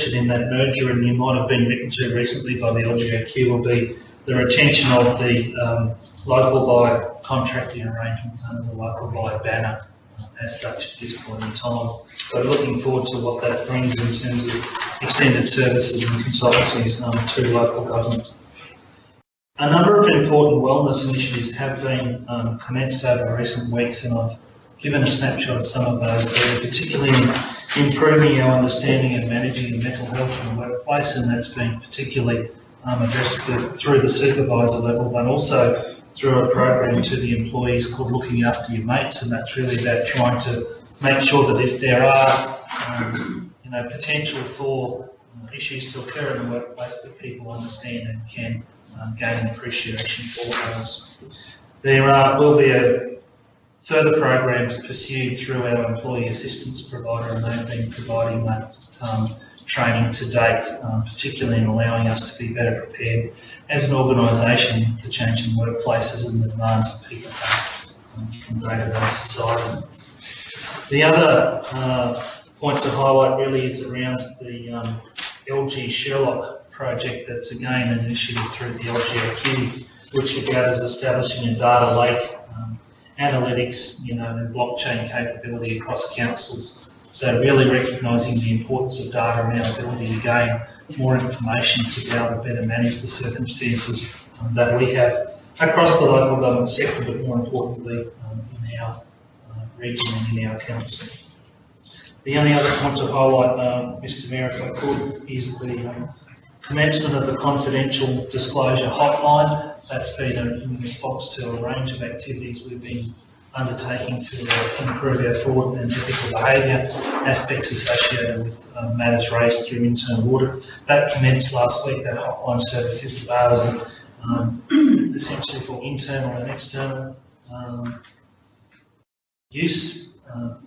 in that merger, and you might have been written to recently by the LGAQ, will be the retention of the local buy contracting arrangements under the local buy banner as such at this point in time. So looking forward to what that brings in terms of extended services and consultancies to local government. A number of important wellness initiatives have been commenced over recent weeks, and I've given a snapshot of some of those there, particularly in improving our understanding and managing the mental health in the workplace, and that's been particularly addressed through the supervisor level, but also through a program to the employees called Looking After Your Mates, and that's really about trying to make sure that if there are potential for issues to occur in the workplace, that people understand and can gain appreciation for those. There will be further programs pursued through our employee assistance provider, and they've been providing that training to date, particularly in allowing us to be better prepared as an organisation for changing workplaces and the demands of people from day-to-day society. The other point to highlight really is around the LG Sherlock project. That's again an initiative through the LGAQ, which regards establishing a data lake, analytics, and blockchain capability across councils. So really recognising the importance of data and our ability to gain more information to be able to better manage the circumstances that we have across the local government sector, but more importantly in our region and in our council. The only other point to highlight, Mr Mayor, if I could, is the commencement of the confidential disclosure hotline. That's been in response to a range of activities we've been undertaking to improve our fraud and ethical behaviour aspects associated with matters raised through internal audit. That commenced last week. That hotline service is available essentially for internal and external use,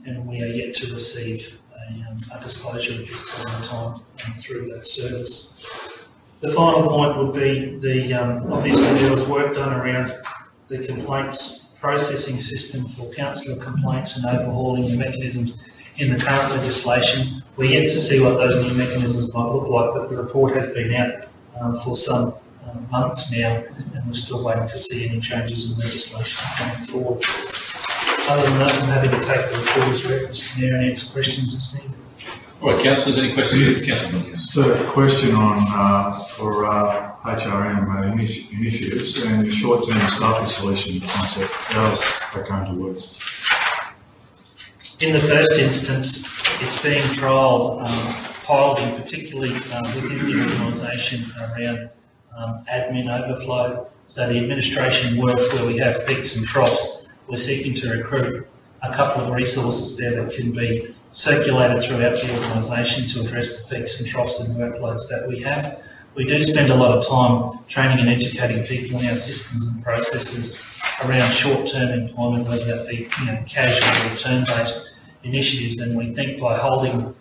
and we are yet to receive a disclosure at this point in time through that service. The final point would be obviously there was work done around the complaints processing system for councillor complaints and overhauling the mechanisms in the current legislation. We're yet to see what those new mechanisms might look like, but the report has been out for some months now, and we're still waiting to see any changes in legislation going forward. Other than that, I'm happy to take the report as read, Mr Mayor, and answer questions as needed. All right, councillors, any questions? Councillor. So a question on for HRM initiatives and your short-term staffing solution concept. How is that going to work? In the first instance, it's being trialled, piloting particularly within the organisation around admin overflow. So the administration works where we have peaks and troughs. We're seeking to recruit a couple of resources there that can be circulated throughout the organisation to address the peaks and troughs and workloads that we have. We do spend a lot of time training and educating people in our systems and processes around short-term employment, whether that be casual or term-based initiatives, and we think by holding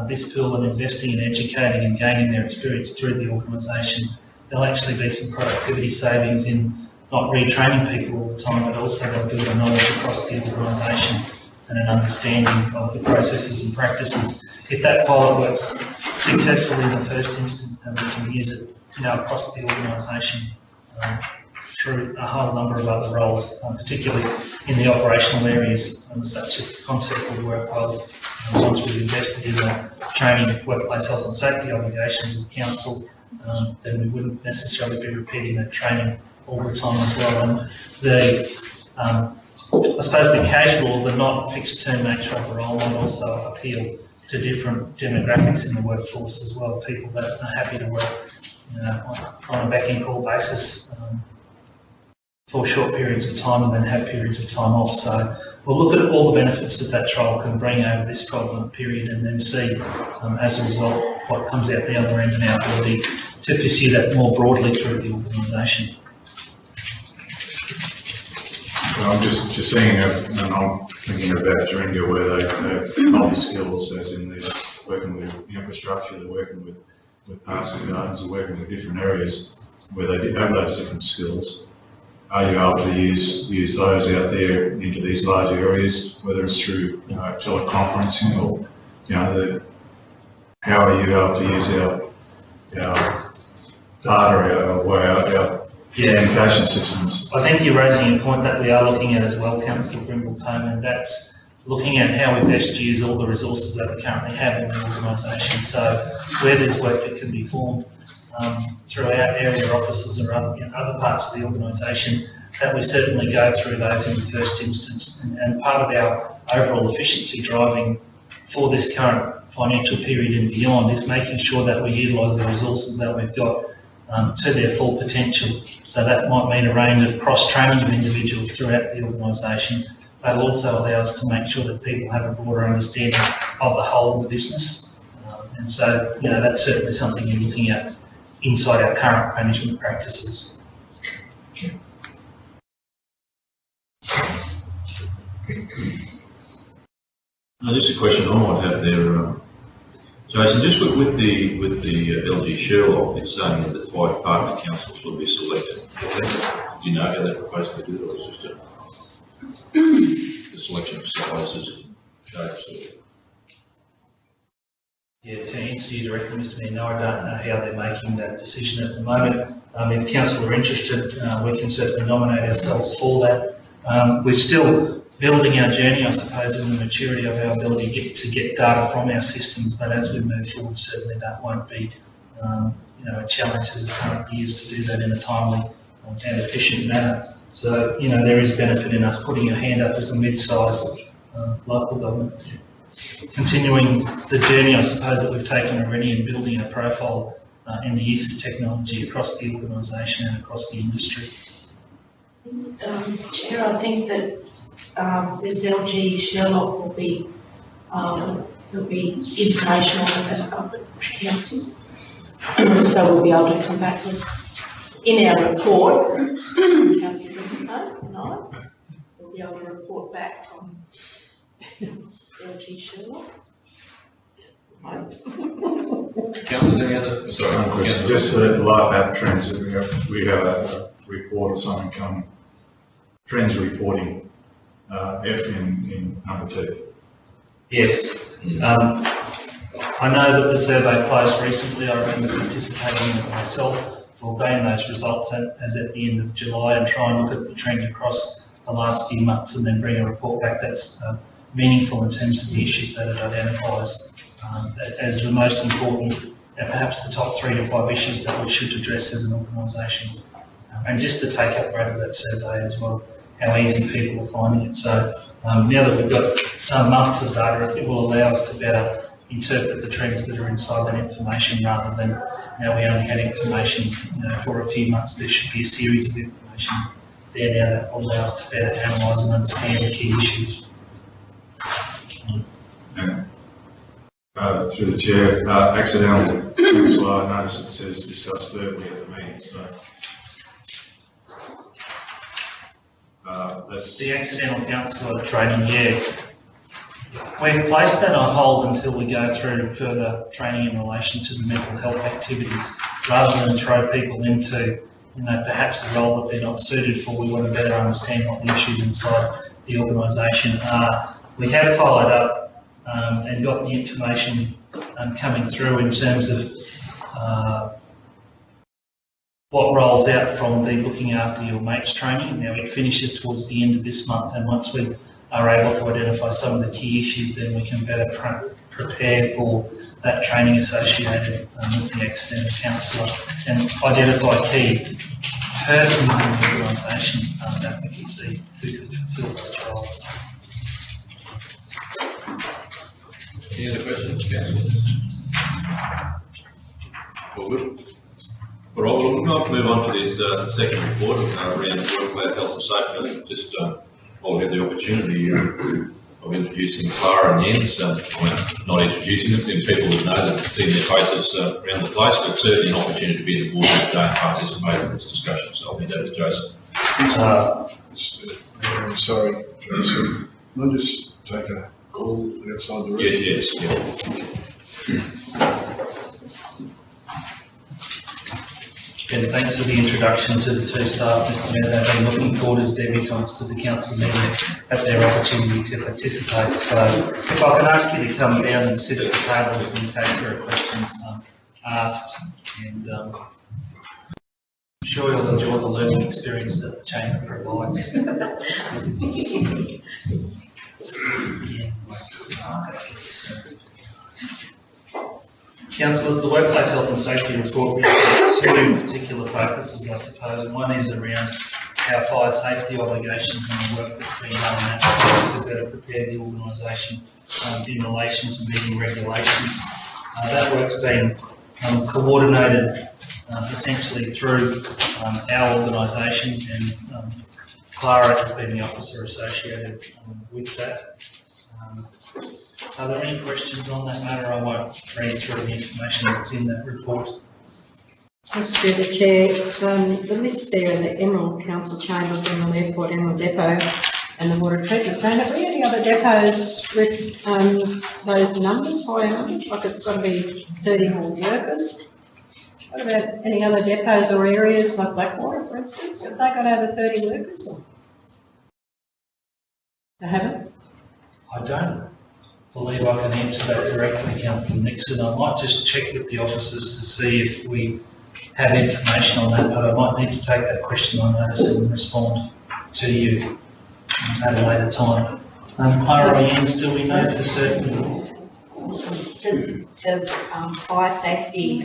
this pool and investing in educating and gaining their experience through the organisation, there'll actually be some productivity savings in not retraining people all the time, but also they'll build a knowledge across the organisation and an understanding of the processes and practices. If that pilot works successfully in the first instance, then we can use it across the organisation through a whole number of other roles, particularly in the operational areas, and such a concept will work well. Once we've invested in the training, workplace health and safety obligations of council, then we wouldn't necessarily be repeating that training all the time as well. And the I suppose the casual, the not fixed term nature of the role might also appeal to different demographics in the workforce as well. People that are happy to work on a backing call basis for short periods of time and then have periods of time off. So we'll look at all the benefits that that trial can bring over this 12-month period, and then see as a result what comes out the other end and our ability to pursue that more broadly through the organisation. I'm just seeing, and I'm thinking about Thuringia where they have multi-skills, as in they're working with infrastructure, they're working with parks and gardens, they're working with different areas where they have those different skills. Are you able to use those out there into these larger areas, whether it's through teleconferencing or how are you able to use our data, our communication systems? I think you're raising a point that we are looking at as well, Councillor Brimble-Cone, and that's looking at how we best use all the resources that we currently have in the organisation. So where there's work that can be formed throughout area offices or other parts of the organisation, that we certainly go through those in the first instance. And part of our overall efficiency driving for this current financial period and beyond is making sure that we utilise the resources that we've got to their full potential. So that might mean a range of cross-training of individuals throughout the organisation, but it also allows us to make sure that people have a broader understanding of the whole of the business. And so, you know, that's certainly something you're looking at inside our current management practices. Just a question I might have there, Jason, just with the LG Sherlock, it's saying that 5 partner councils will be selected. Do you know how they're proposed to do it, or is it just the selection of sizes and shapes? Yeah, to answer you directly, Mr. Mayor, no, I don't know how they're making that decision at the moment. If council are interested, we can certainly nominate ourselves for that. We're still building our journey, I suppose, in the maturity of our ability to get data from our systems, but as we move forward, certainly that won't be a challenge as it currently is to do that in a timely and efficient manner. So, you know, there is benefit in us putting our hand up as a mid-sized local government. Continuing the journey, I suppose, that we've taken already in building our profile in the use of technology across the organisation and across the industry. Chair, I think that this LG Sherlock will be there'll be information on it as public councils, so we'll be able to come back with in our report. Councillor Brimble-Cone tonight, we'll be able to report back on LG Sherlock. Councillors, any other? Sorry, Just the life app trends that we have a report or something coming. Trends reporting, F in number 2. Yes. I know that the survey closed recently. I remember participating in it myself. We'll gain those results as at the end of July and try and look at the trend across the last few months and then bring a report back that's meaningful in terms of the issues that it identifies as the most important and perhaps the top 3 to 5 issues that we should address as an organisation. And just the take-up rate of that survey as well, how easy people are finding it. So now that we've got some months of data, it will allow us to better interpret the trends that are inside that information rather than now we only had information for a few months. There should be a series of information there now that will allow us to better analyse and understand the key issues. Through the chair, accidental council, I notice it says discussed verbally at the meeting, so that's the accidental councillor training, yeah. We've placed that on hold until we go through further training in relation to the mental health activities, rather than throw people into, perhaps a role that they're not suited for. We want to better understand what the issues inside the organisation are. We have followed up and got the information coming through in terms of what rolls out from the looking after your mates training. Now it finishes towards the end of this month, and once we are able to identify some of the key issues, then we can better prepare for that training associated with the accidental counsellor and identify key persons in the organisation that we can see who could fulfil those roles. Any other questions, councillors? All good. All right, well, we're going to move on to this second report around workplace health and safety. Just I'll have the opportunity of introducing Clara and Jens. Not introducing them, because people would know that seeing their faces around the place, but certainly an opportunity to be in the board today and participate in this discussion. So I'll be over to Jason. Sorry, Jason. Can I just take a call outside the room? Yes. Again, thanks for the introduction to the two staff, Mr Mayor. They've been looking forward as debutants to the council meeting at their opportunity to participate. So if I can ask you to come down and sit at the tables in case there are questions asked, and I'm sure you'll enjoy the learning experience that the chamber provides. Councillors, the workplace health and safety report has two particular focuses, I suppose. And one is around our fire safety obligations and the work that's been done on that to better prepare the organisation in relation to meeting regulations. That work's been coordinated essentially through our organisation, and Clara has been the officer associated with that. Are there any questions on that matter? I won't read through the information that's in that report. Just through the chair, the list there in the Emerald Council Chambers, Emerald Airport, Emerald Depot and the water treatment plant, have we any other depots with those numbers, fire numbers? Like it's got to be 30 more workers. What about any other depots or areas like Blackwater, for instance? Have they got over 30 workers? Or? They haven't? I don't believe I can answer that directly, Councillor Nixon. I might just check with the officers to see if we have information on that, but I might need to take that question on notice and respond to you at a later time. Clara, Jens, do we know for certain? The fire safety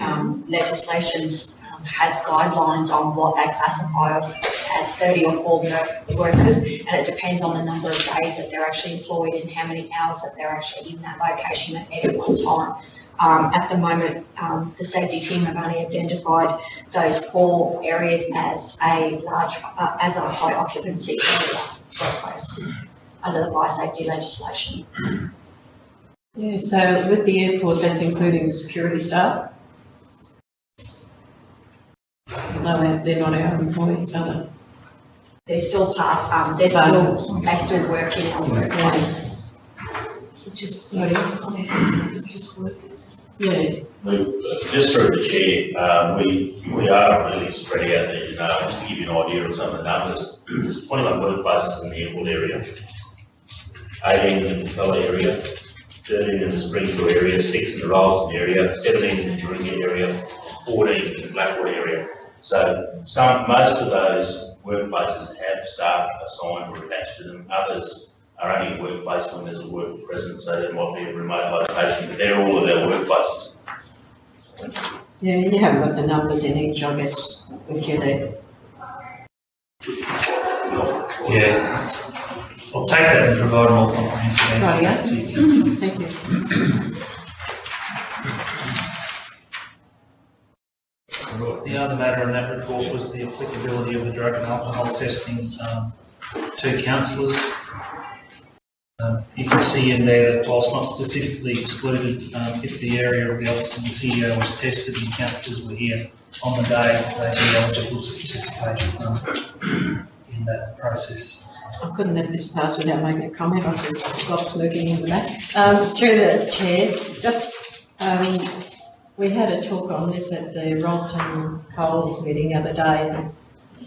legislations has guidelines on what they classify as 30 or 40 workers, and it depends on the number of days that they're actually employed and how many hours that they're actually in that location at any one time. At the moment, the safety team have only identified those 4 areas as a high occupancy area workplace under the fire safety legislation. Yeah, so with the airport, that's including security staff? No, they're not our employees, are they? They're still part, they still work in our workplace. Just, it's just workers. Yeah. Just through the chair, we are really spread out there, you know, just to give you an idea of some of the numbers. There's 21 workplaces in the airport area, 18 in the Capella area, 13 in the Springfield area, 6 in the Rolleston area, 17 in the Taringa area, 14 in the Blackwater area. So most of those workplaces have staff assigned or attached to them. Others are only a workplace when there's a work present, so there might be a remote location, but they're all of our workplaces. Yeah, you haven't got the numbers in each, I guess, with you there. Yeah. I'll take that and provide a more comprehensive answer. Right, yeah. Thank you. The other matter in that report was the applicability of the drug and alcohol testing to councillors. You can see in there that whilst not specifically excluded, if the area of the office of the CEO was tested and councillors were here on the day, they'd be eligible to participate in that process. I couldn't let this pass without making a comment. I said Scott's looking into that. Through the chair, just we had a talk on this at the Rolleston Coal meeting the other day.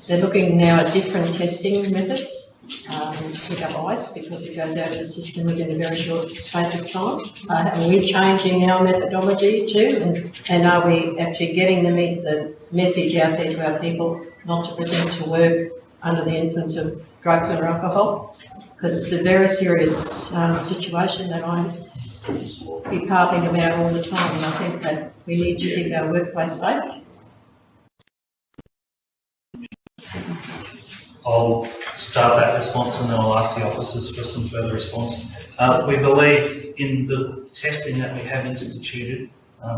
They're looking now at different testing methods to pick up ice because it goes out of the system within a very short space of time. Are we changing our methodology too? And are we actually getting the message out there to our people not to present to work under the influence of drugs or alcohol? Because it's a very serious situation that I keep harping about all the time, and I think that we need to keep our workplace safe. I'll start that response and then I'll ask the officers for some further response. We believe in the testing that we have instituted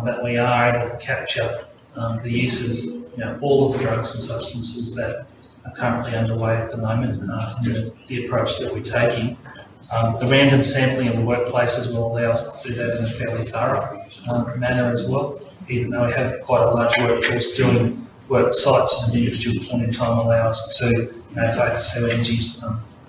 that we are able to capture the use of all of the drugs and substances that are currently underway at the moment in the approach that we're taking. The random sampling of the workplaces will allow us to do that in a fairly thorough manner as well, even though we have quite a large workforce doing work sites at an individual point in time, allow us to focus our energies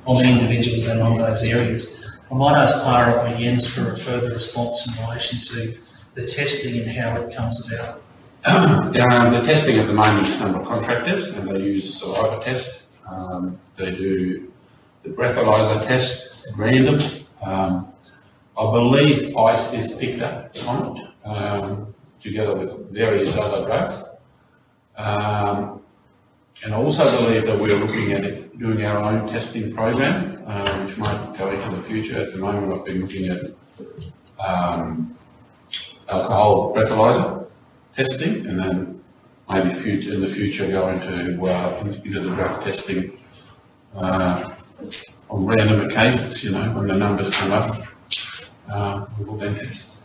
on the individuals and on those areas. I might ask Clara or Jens for a further response in relation to the testing and how it comes about. The testing at the moment is done by contractors, and they use a saliva test. They do the breathalyzer test at random. I believe ice is picked up on it, together with various other drugs. And I also believe that we're looking at doing our own testing program, which might go into the future. At the moment, I've been looking at alcohol breathalyzer testing, and then maybe in the future go into the drug testing on random occasions. When the numbers come up, we will then test.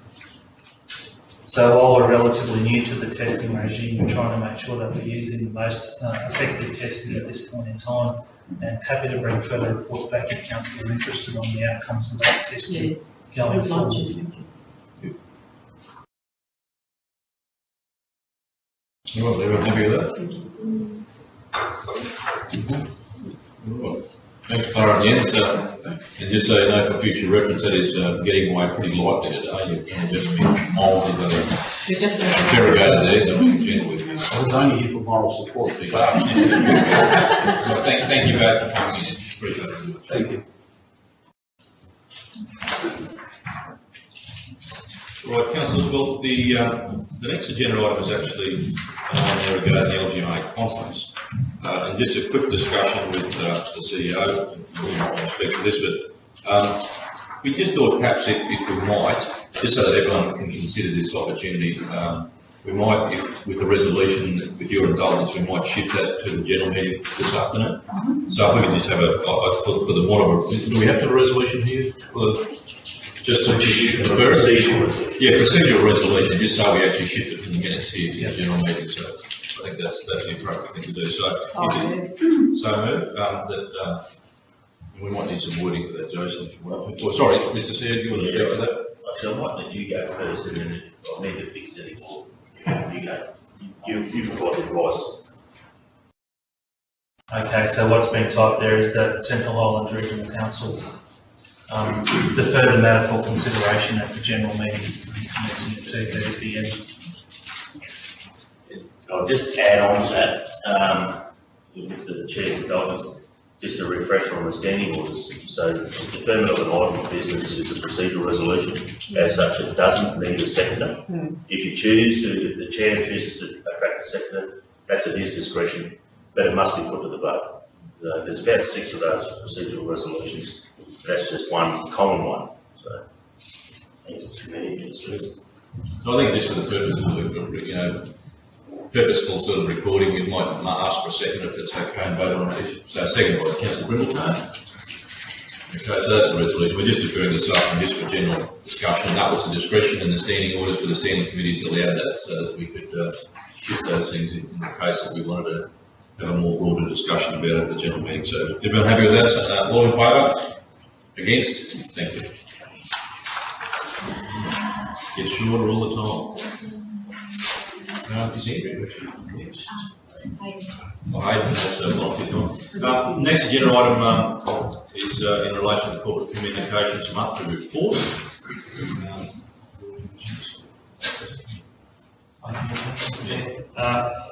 So while we're relatively new to the testing regime, we're trying to make sure that we're using the most effective testing at this point in time, and happy to bring further reports back if council are interested on the outcomes of that testing going Good lunch, forward. thank you. Everyone happy with that? Right. Thanks, Clara, again. And just so you know, for future reference, that is getting away pretty lightly today. You've kind of just been mildly We've just been. interrogated there, so being gentle with you. I was only here for moral support. So thank you both for coming in. Appreciate it. Thank you. Right, councillors, well, the next agenda item is actually on there regarding the LGMA conference. And just a quick discussion with the CEO, with respect to this, but we just thought perhaps if we might, just so that everyone can consider this opportunity, we might, with the resolution, with your indulgence, we might shift that to the general meeting this afternoon. So if we can just have for the want of do we have to have a resolution here? Just to defer it? Yeah, procedural resolution, just so we actually shift it from the minutes here to the general meeting. So I think that's the appropriate thing to do. So, that we might need some wording for that, Jason. Well, sorry, Mr. CEO, do you want to speak to that? Actually, I might let you go first, and then I'll need to fix it anymore. You go. You've got advice. Okay, so what's been typed there is that Central Highlands Regional Council defer the matter for consideration at the general meeting commencing at 2:30 p.m. I'll just add on to that, with the chair's indulgence, just a refresher on the standing orders. So the deferment of an item of business is a procedural resolution. As such, it doesn't need a seconder. If you choose to, if the chair chooses to attract a seconder, that's at his discretion, but it must be put to the vote. There's about 6 of those procedural resolutions. That's just one common one. So, thanks to many ministries. So I think just for the purpose of purposeful sort of recording, we might ask for a second if it's okay and vote on it. So second by Councillor Brindleton. Okay, so that's the resolution. We're just deferring this up and just for general discussion. That was the discretion and the standing orders for the standing committees allowed that so that we could shift those things in the case that we wanted to have a more broader discussion about it at the general meeting. So everyone happy with that? All in favour? Against? Thank you. Get shorter all the time. Is Andrew actually? Yes. Next agenda item is in relation to corporate communications monthly report.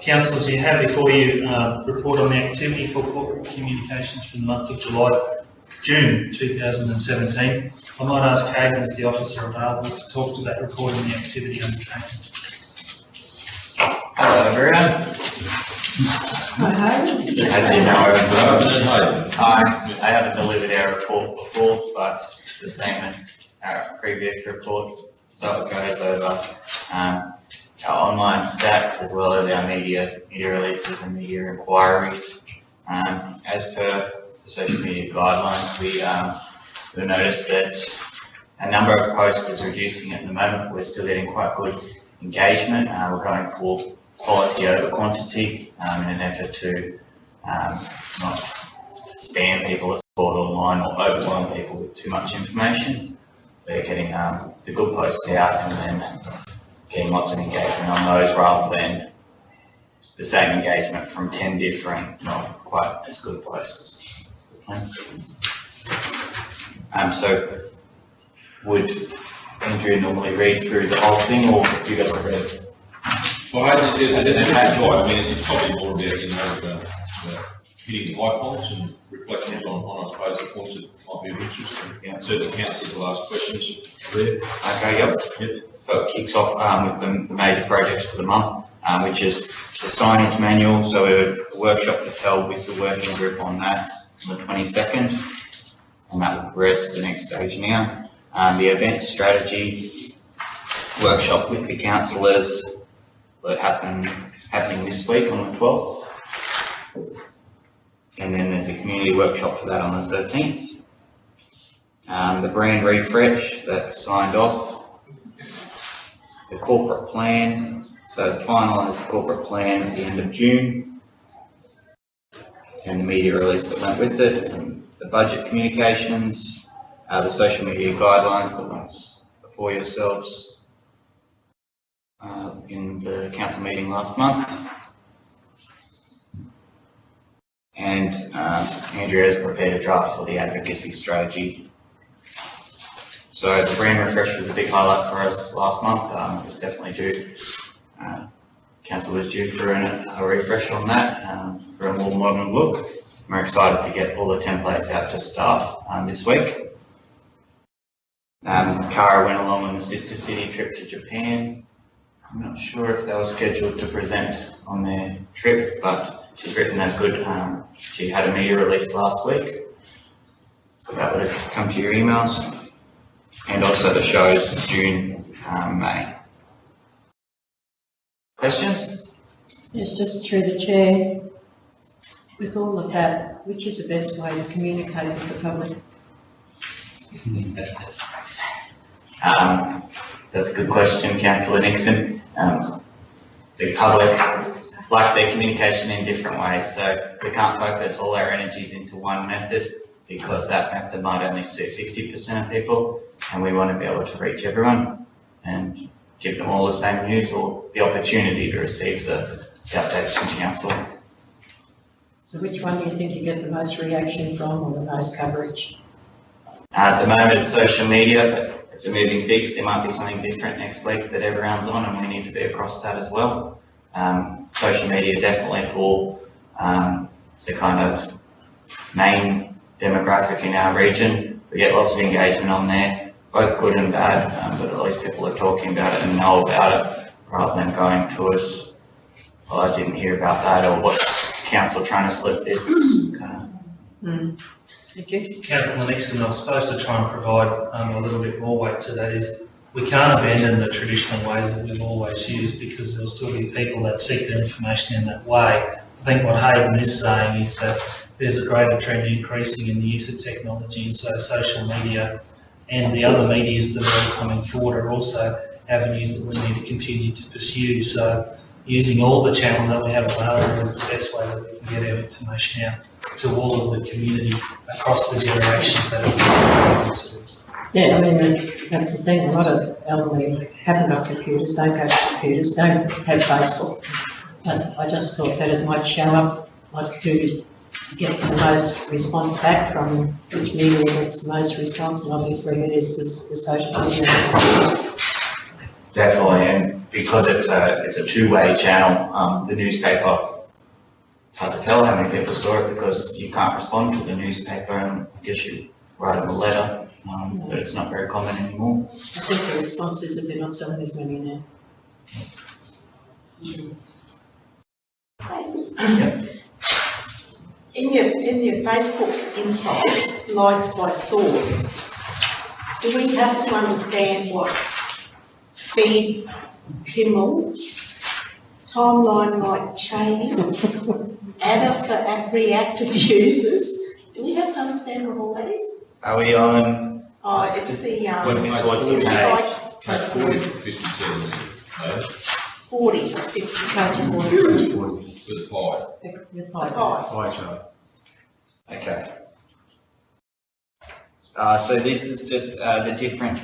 Councillors, you have before you report on the activity for corporate communications for the month of June 2017. I might ask Hayden, as the officer available, to talk to that report on the activity undertaken. Hello everyone. As you know, I haven't delivered our report before, but it's the same as our previous reports. So it goes over our online stats as well as our media releases and media inquiries. As per the social media guidelines, we noticed that a number of posts is reducing at the moment. We're still getting quite good engagement. We're going for quality over quantity in an effort to not spam people at sport online or overwhelm people with too much information. We're getting the good posts out and then getting lots of engagement on those rather than the same engagement from 10 different, not quite as good posts. So would Andrew normally read through the whole thing, or do you guys want to read? Well, that's right. I mean, it's probably more about, you know, the hitting the high points and reflections on, I suppose, the points that might be of interest. And certainly councillors will ask questions there. Okay, yep. So it kicks off with the major projects for the month, which is the signage manual. So a workshop is held with the working group on that on the 22nd, and that will progress to the next stage now. The event strategy workshop with the councillors will happening this week on the 12th. And then there's a community workshop for that on the 13th. The brand refresh that signed off. The corporate plan, so finalised the corporate plan at the end of June. And the media release that went with it, and the budget communications, the social media guidelines that went before yourselves in the council meeting last month. And Andrea has prepared a draft for the advocacy strategy. So the brand refresh was a big highlight for us last month. It was definitely due. Council was due for a refresh on that for a more modern look. We're excited to get all the templates out to staff this week. Cara went along on a sister city trip to Japan. I'm not sure if they were scheduled to present on their trip, but she's written a good, she had a media release last week. So that would have come to your emails. And also the shows June, May. Questions? Yes, just through the chair. With all of that, which is the best way to communicate with the public? That's a good question, Councillor Nixon. The public like their communication in different ways, so we can't focus all our energies into one method because that method might only suit 50% of people, and we want to be able to reach everyone and give them all the same news or the opportunity to receive the updates from council. So which one do you think you get the most reaction from or the most coverage? At the moment it's social media, but it's a moving feast. There might be something different next week that everyone's on, and we need to be across that as well. Social media definitely for the kind of main demographic in our region. We get lots of engagement on there, both good and bad, but at least people are talking about it and know about it rather than going to us, well, I didn't hear about that, or what council trying to slip this kind of. Thank you. Councillor Nixon, I'm supposed to try and provide a little bit more weight to that. Is we can't abandon the traditional ways that we've always used, because there'll still be people that seek the information in that way. I think what Hayden is saying is that there's a greater trend increasing in the use of technology, and so social media and the other medias that are coming forward are also avenues that we need to continue to pursue. So using all the channels that we have available is the best way that we can get our information out to all of the community across the generations that are able to. Yeah, I mean, that's the thing, a lot of elderly haven't got computers, don't go to computers, don't have Facebook. But I just thought that it might show up like who gets the most response back from which media gets the most response, and obviously it is the social media. Definitely, and because it's a two-way channel, the newspaper, it's hard to tell how many people saw it because you can't respond to the newspaper, and I guess you write them a letter, but it's not very common anymore. I think the response is that they're not selling as many now. In your Facebook insights, likes by source, do we have to understand what feed Kimmel, timeline might change, add for reactive users? Do we have to understand what all that is? Are we on? Oh, it's the, Working towards the page 40 to 57 there, 40, 50. Page 40. with the pie. With Pie chart. Okay. So this is just the different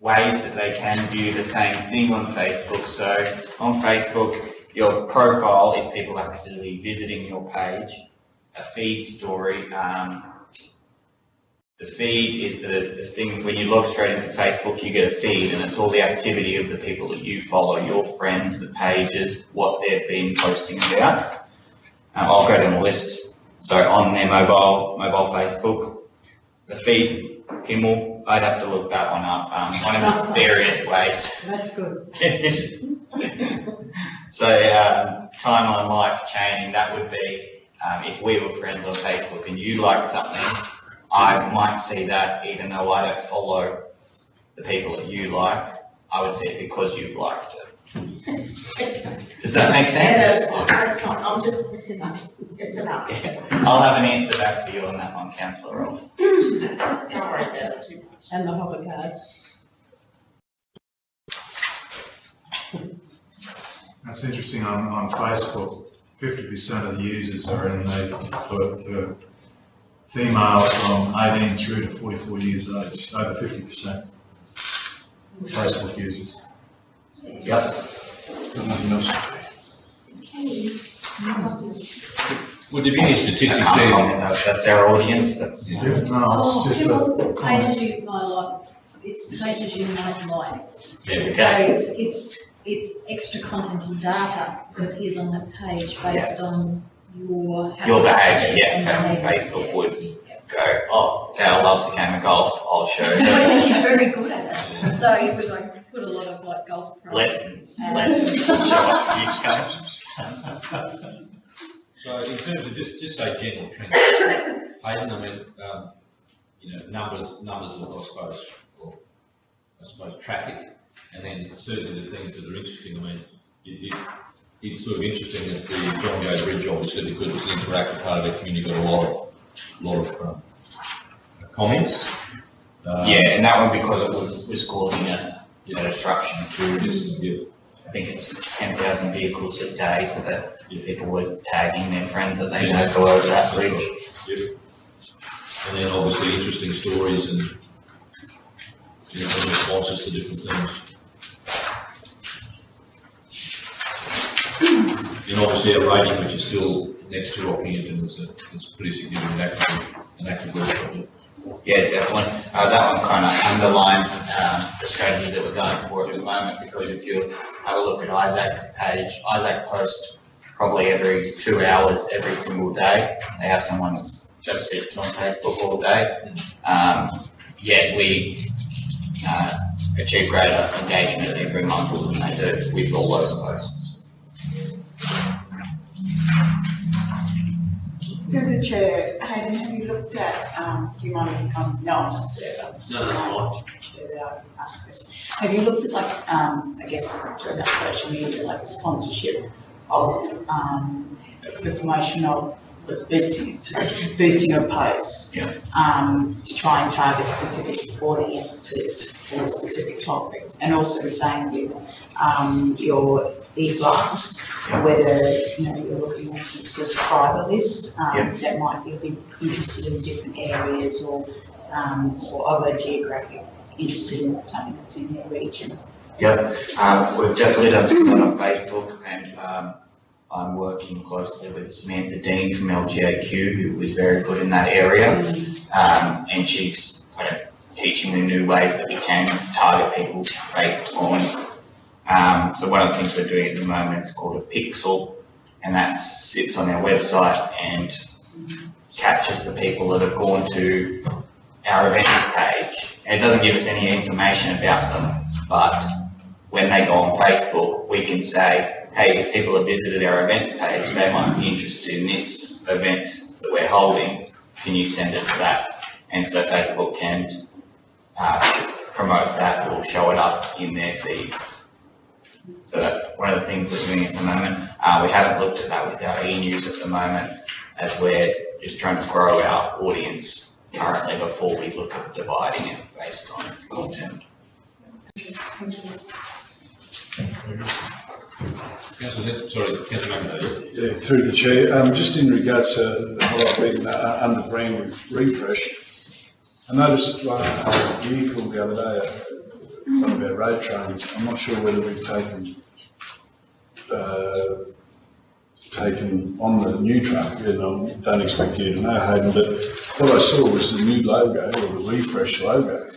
ways that they can view the same thing on Facebook. So on Facebook, your profile is people actually visiting your page. A feed story The feed is the thing, when you log straight into Facebook, you get a feed and it's all the activity of the people that you follow, your friends, the pages, what they've been posting about. I'll go down the list. So on their mobile Facebook, the feed, Himmel, I'd have to look that one up, one of the various ways. That's good. So timeline like chaining, that would be if we were friends on Facebook and you liked something, I might see that even though I don't follow the people that you like, I would see it because you've liked it. Does that make sense? Yeah, that's fine, that's fine, I'm just, it's enough, it's enough. Yeah. I'll have an answer back for you on that one, councillor Rolfe. Don't worry about it too much. And the Hobbit card. That's interesting, on Facebook, 50% of the users are in the female from 18 through to 44 years of age, over 50% Facebook users. Yep. Got nothing else. Would there be any statistics Can't there? comment, that's our audience, that's. No, it's just a comment. Pages you might like, it's pages you might like. Yeah, So okay. it's extra content and data that appears on that page based on your habits. Your behaviour, yeah, and how behaviours, Facebook yeah. would go, oh, Cal loves the game of golf, I'll show And her she's very good at it. So you would like put a lot of like golf. lessons, And- So in terms of just say general trends, Hayden, I mean, numbers of, I suppose traffic, and then certainly the things that are interesting, I mean, it's sort of interesting that the John Gay Bridge, obviously, because it's an interactive part of the community, got a lot of comments. Yeah, and that one because it was causing a disruption to, Yeah. I think it's 10,000 vehicles a day, so that people were tagging their friends that they don't go over that bridge. Yep. And then obviously interesting stories and, responses to different things. And obviously our rating, which is still next to Rockhampton, is pretty significant, an active work project. Yeah, definitely. That one kind of underlines the strategy that we're going for at the moment, because if you have a look at Isaac's page, Isaac posts probably every 2 hours, every single day. They have someone that just sits on Facebook all day. Yet we achieve greater engagement every month than they do with all those posts. Through the chair, Hayden, have you looked at, do you mind if you come? No, I'm not there. No. Ask a question. Have you looked at like, I guess, through that social media, like a sponsorship of, the promotion of, boosting of posts? Yeah. To try and target specific audiences for specific topics, and also the same with, your e-blast, whether, you're looking at a subscriber list, that might be interested in different areas or other geographic, interested in something that's in their region. Yep, we've definitely done something on Facebook, and I'm working closely with Samantha Dean from LGAQ, who was very good in that area, and she's kind of teaching the new ways that we can target people based on. So one of the things we're doing at the moment is called a pixel, and that sits on our website and captures the people that have gone to our events page. And it doesn't give us any information about them, but when they go on Facebook, we can say, hey, if people have visited our events page, they might be interested in this event that we're holding, can you send it to that? And so Facebook can promote that or show it up in their feeds. So that's one of the things we're doing at the moment. We haven't looked at that with our e-news at the moment, as we're just trying to grow our audience currently before we look at dividing it based on content. Councillor, sorry, Councillor McInerney. Yeah, through the chair, just in regards to what I've been under brand refresh, I noticed one vehicle the other day, one of our road trains. I'm not sure whether we've taken on the new truck, and I don't expect you to know, Hayden, but what I saw was the new logo, or the refresh logo,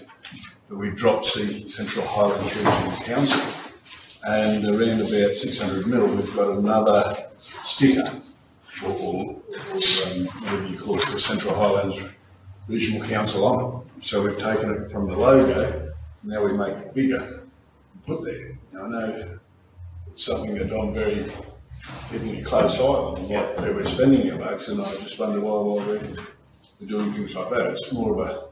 that we've dropped the Central Highlands Regional Council. And around about 600 mil, we've got another sticker, or whatever you call it, the Central Highlands Regional Council on it. So we've taken it from the logo, now we make it bigger and put there. Now, I know it's something that I'm very keeping a close eye on, what where we're spending our bucks, and I just wonder why we're doing things like that. It's more of a,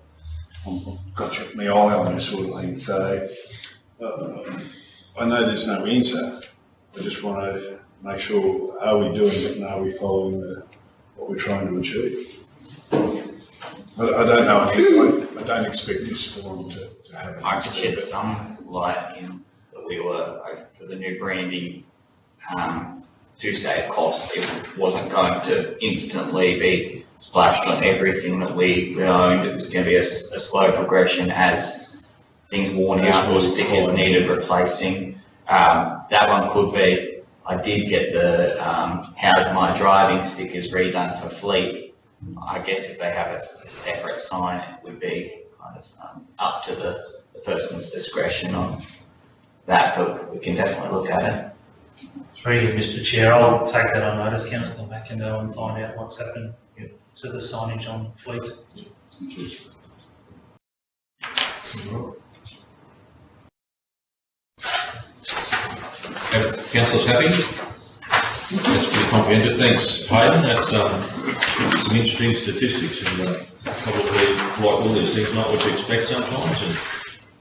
I've got my eye on this sort of thing. So I know there's no answer. I just want to make sure, are we doing it and are we following what we're trying to achieve? I don't know, I don't expect this forum to have. I could shed some light in that we were, for the new branding, to save costs. It wasn't going to instantly be splashed on everything that we owned. It was going to be a slow progression as things worn out or stickers needed replacing. That one could be, I did get the how's my driving stickers redone for fleet. I guess if they have a separate sign, it would be kind of up to the person's discretion on that, but we can definitely look at it. Through you, Mr. Chair, I'll take that on notice, Councillor McIndoe, and find out what's happened to the signage on Fleet. Councillors happy? That's pretty comprehensive. Thanks, Hayden. That's some interesting statistics, and probably, like all these things, not what you expect sometimes. And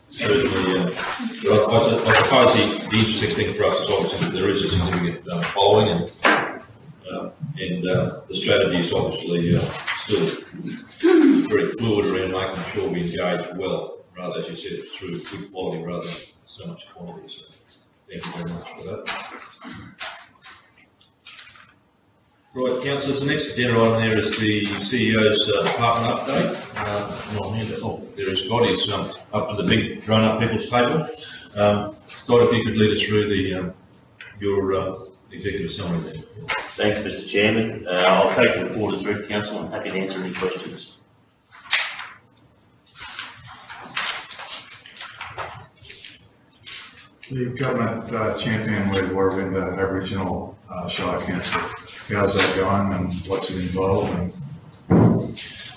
certainly, but I suppose the interesting thing for us is obviously that there is a significant following, and the strategy is obviously still very fluid around making sure we engage well, rather, as you said, through good quality rather than so much quantity. So thank you very much for that. Right, councillors, the next agenda item there is the CEO's department update. There is Scott, he's up to the big grown-up people's table. Scott, if you could lead us through your executive summary there. Thanks, Mr. Chairman. I'll take the report as read, Council. I'm happy to answer any questions. The government champion with Warrawinda Aboriginal Shire Council. How's that going and what's it involved?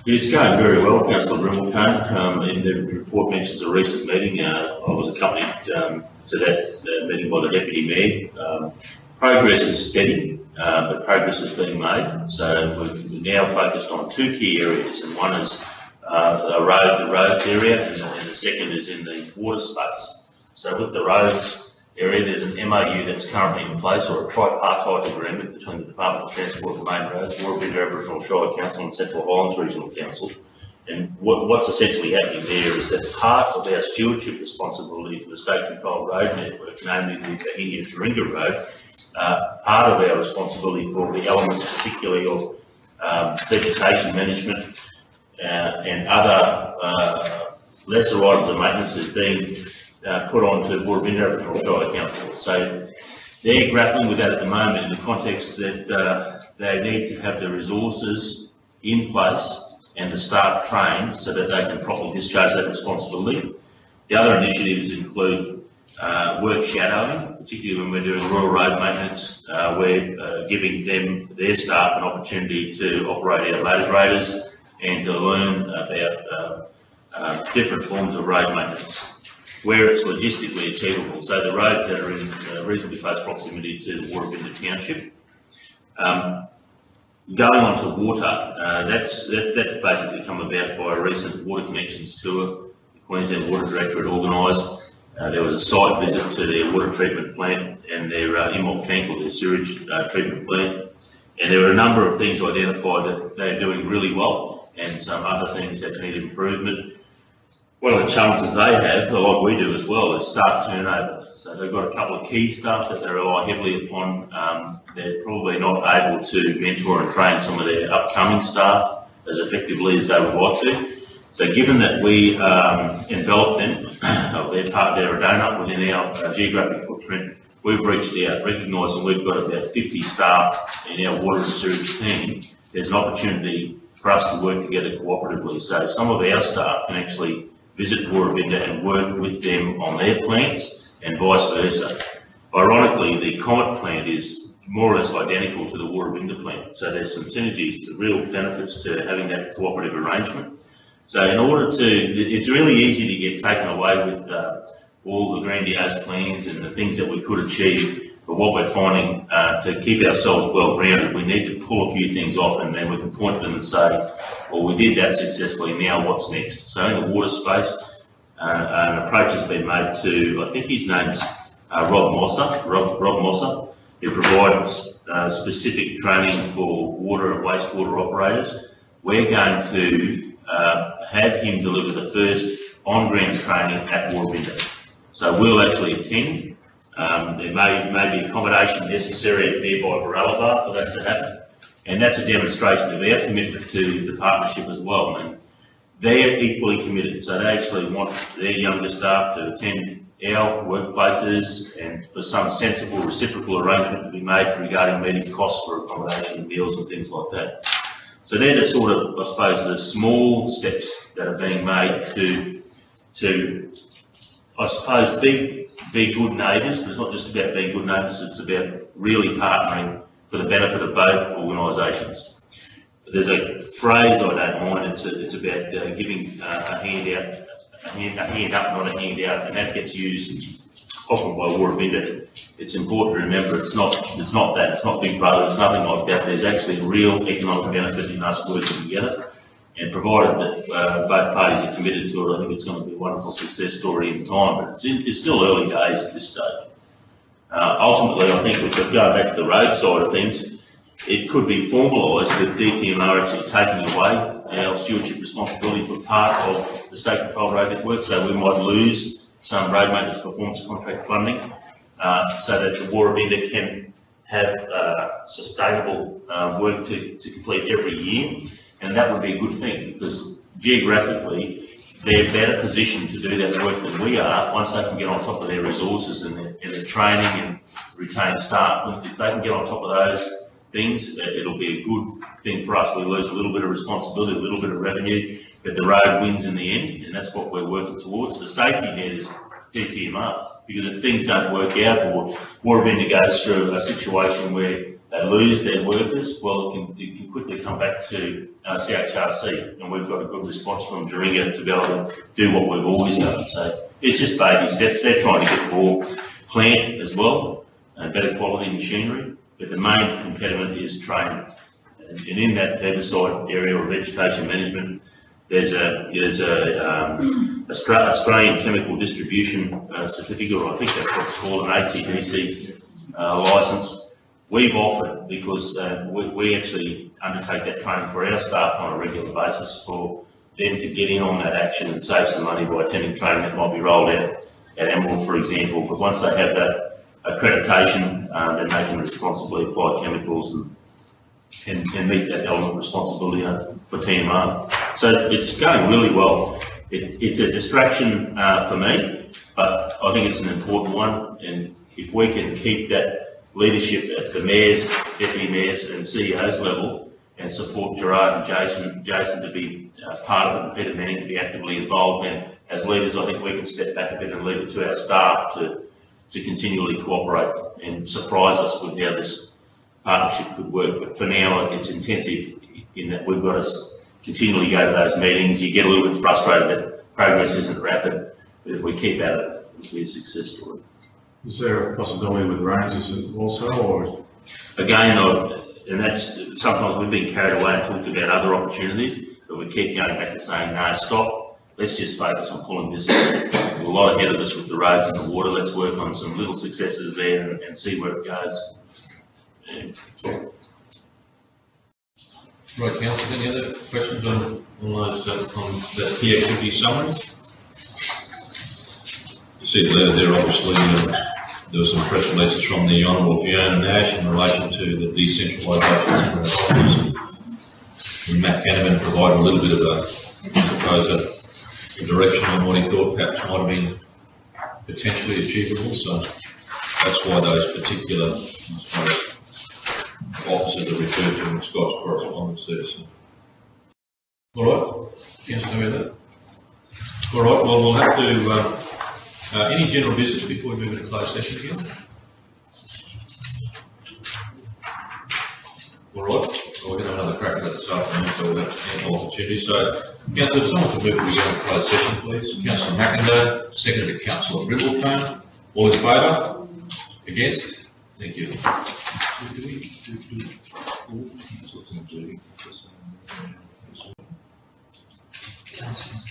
It's going very well, Councillor Brimmelcone. In the report mentions a recent meeting. I was accompanied to that meeting by the Deputy Mayor. Progress is steady, but progress is being made. So we're now focused on two key areas, and one is the roads area, and the second is in the water space. So with the roads area, there's an MOU that's currently in place, or a tripartite agreement between the Department of Transport and Main Roads, Warrawinda Aboriginal Shire Council and Central Highlands Regional Council. And what's essentially happening there is that part of our stewardship responsibility for the state-controlled road network, namely the Kahinia-Taringa Road, part of our responsibility for the elements particularly of vegetation management and other lesser items of maintenance is being put onto Warrawinda Aboriginal Shire Council. So they're grappling with that at the moment in the context that they need to have the resources in place and the staff trained so that they can properly discharge that responsibility. The other initiatives include work shadowing, particularly when we're doing rural road maintenance. We're giving their staff an opportunity to operate our motor graders and to learn about different forms of road maintenance, where it's logistically achievable. So the roads that are in reasonably close proximity to Warrawinda Township. Going on to water, that's basically come about by a recent water connections tour the Queensland Water Directorate organised. There was a site visit to their water treatment plant and their IMOC tank, or their sewage treatment plant. And there were a number of things identified that they're doing really well, and some other things that need improvement. One of the challenges they have, like we do as well, is staff turnover. So they've got a couple of key staff that they rely heavily upon. They're probably not able to mentor and train some of their upcoming staff as effectively as they would like to. So given that we envelop them, they're part of their donut within our geographic footprint, we've reached out, recognising we've got about 50 staff in our water and sewage team. There's an opportunity for us to work together cooperatively. So some of our staff can actually visit Warabinda and work with them on their plants and vice versa. Ironically, the Comet plant is more or less identical to the Warabinda plant. So there's some synergies, real benefits to having that cooperative arrangement. So in order to, it's really easy to get taken away with all the grandiose plans and the things that we could achieve. But what we're finding, to keep ourselves well-grounded, we need to pull a few things off, and then we can point to them and say, well, we did that successfully, now what's next? So in the water space, an approach has been made to, I think his name's Rob Mosser, who provides specific training for water and wastewater operators. We're going to have him deliver the first on-ground training at Warabinda. So we'll actually attend. There may be accommodation necessary at nearby Baralaba for that to happen. And that's a demonstration of our commitment to the partnership as well. And they're equally committed. So they actually want their younger staff to attend our workplaces, and for some sensible reciprocal arrangement to be made regarding meeting costs for accommodation, meals and things like that. So they're the sort of, I suppose, the small steps that are being made to I suppose, be good neighbours, but it's not just about being good neighbours, it's about really partnering for the benefit of both organisations. There's a phrase I don't mind, it's about giving a hand out, a hand up, not a hand out, and that gets used often by Warabinda. It's important to remember it's not that, it's not Big Brother, it's nothing like that. There's actually real economic benefit in us working together. And provided that both parties are committed to it, I think it's going to be a wonderful success story in time, but it's still early days at this stage. Ultimately, I think if we go back to the road side of things, it could be formalised with DTMR actually taking away our stewardship responsibility for part of the state controlled road network, so we might lose some road maintenance performance contract funding, so that the Warabinda can have sustainable work to complete every year. And that would be a good thing, because geographically, they're better positioned to do that work than we are once they can get on top of their resources and their training and retain staff. If they can get on top of those things, it'll be a good thing for us. We lose a little bit of responsibility, a little bit of revenue, but the road wins in the end, and that's what we're working towards. The safety net is DTMR, because if things don't work out or Warabinda goes through a situation where they lose their workers, well, it can quickly come back to CHRC, and we've got a good response from Jaringa to be able to do what we've always done. So it's just baby steps. They're trying to get more plant as well, and better quality machinery, but the main impediment is training. And in that herbicide area of vegetation management, there's a Australian Chemical Distribution Certificate, or I think that's what it's called, an ACDC licence. We've offered, because we actually undertake that training for our staff on a regular basis, for them to get in on that action and save some money by attending training that might be rolled out at Emerald, for example. But once they have that accreditation, then they can responsibly apply chemicals and meet that element of responsibility for TMR. So it's going really well. It's a distraction for me, but I think it's an important one. And if we can keep that leadership at the mayors, deputy mayors and CEOs level, and support Gerard and Jason to be part of it, and Peter Manning to be actively involved, and as leaders I think we can step back a bit and leave it to our staff to continually cooperate and surprise us with how this partnership could work. But for now it's intensive in that we've got to continually go to those meetings. You get a little bit frustrated that progress isn't rapid, but if we keep at it, it'll be a success story. Is there a possibility with ranges also, or? Again, and that's, sometimes we've been carried away and talked about other opportunities, but we keep going back to saying, no, stop, let's just focus on pulling this in. We're a lot ahead of us with the roads and the water. Let's work on some little successes there and see where it goes. Right, councillor, any other questions on those, on that key activity summary? You see the letter there, obviously, there were some press releases from the Honourable Fiona Nash in relation to the decentralisation. And Matt Canavan provided a little bit of a direction on what he thought perhaps might have been potentially achievable. So that's why those particular officers are referred to in Scott's correspondence there. So All right, councillor Hogarth. All right, well, we'll have to, any general business before we move into closed session again? All right, so we're going to have another crack at that this afternoon, so we'll have ample opportunity. So, councillor, if someone could move to the closed session, please. Councillor McIndoe, seconded by councillor Riddletone. All in favour? Against? Thank you. Councillors,